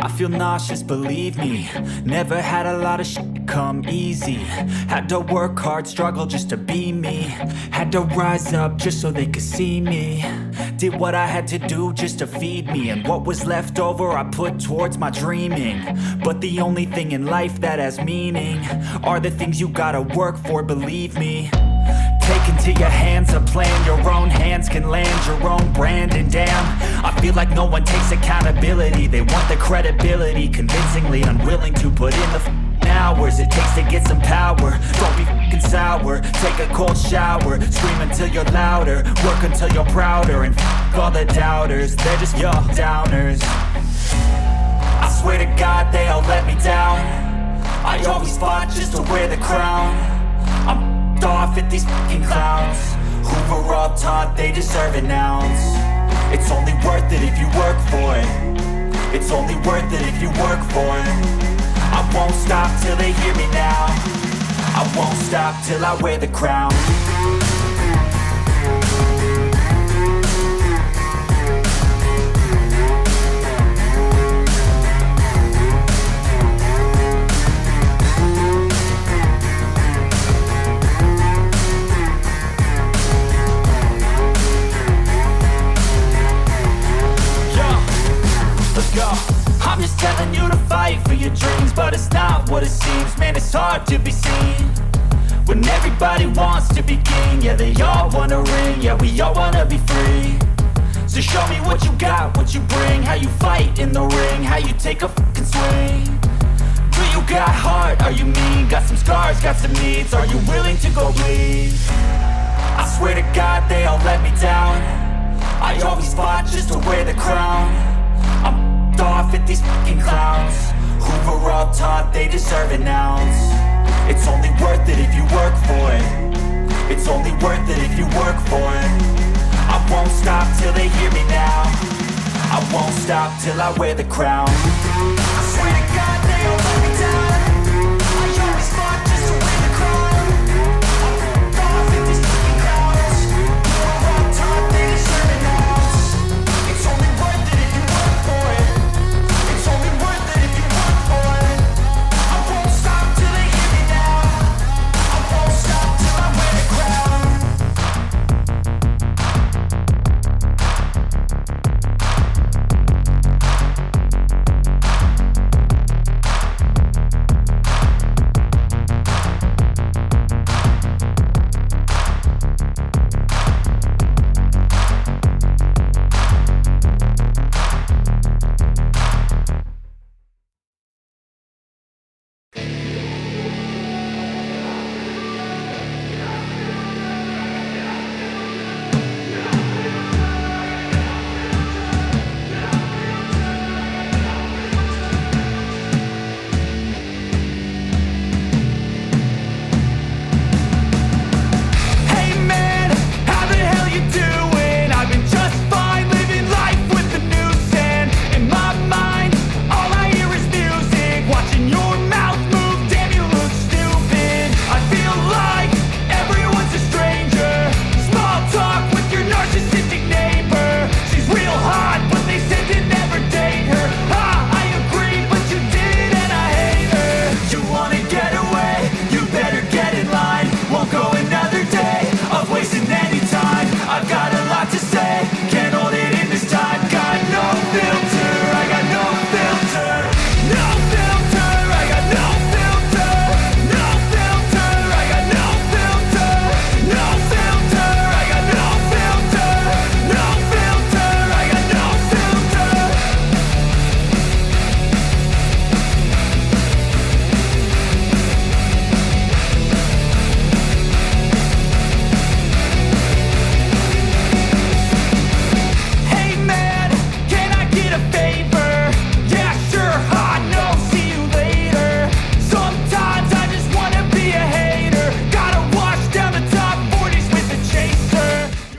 I feel nauseous, believe me. Never had a lot of shit come easy. Had to work hard, struggle just to be me. Had to rise up just so they could see me. Did what I had to do just to feed me. And what was left over I put towards my dreaming. But the only thing in life that has meaning are the things you gotta work for, believe me. Take into your hands a plan. Your own hands can land your own brand. And damn, I feel like no one takes accountability. They want the credibility, convincingly unwilling to put in the hours it takes to get some power. Don't be f***ing sour. Take a cold shower. Scream until you're louder. Work until you're prouder. And f*** all the doubters, they're just your downers. I swear to God they all let me down. I always fought just to wear the crown. I'm off at these fucking clowns who were all taught they deserve an ounce. It's only worth it if you work for it. It's only worth it if you work for it. I won't stop till they hear me now. I won't stop till I wear the crown. I'm just telling you to fight for your dreams, but it's not what it seems. Man, it's hard to be seen when everybody wants to be king. Yeah, they all wanna ring, yeah, we all wanna be free. So show me what you got, what you bring, how you fight in the ring, how you take a fucking swing. Do you got heart, are you mean? Got some scars, got some needs, are you willing to go bleed? I swear to God they all let me down. I always fought just to wear the crown. I'm off at these fucking clowns who were all taught they deserve an ounce. It's only worth it if you work for it. It's only worth it if you work for it. I won't stop till they hear me now. I won't stop till I wear the crown. I swear to God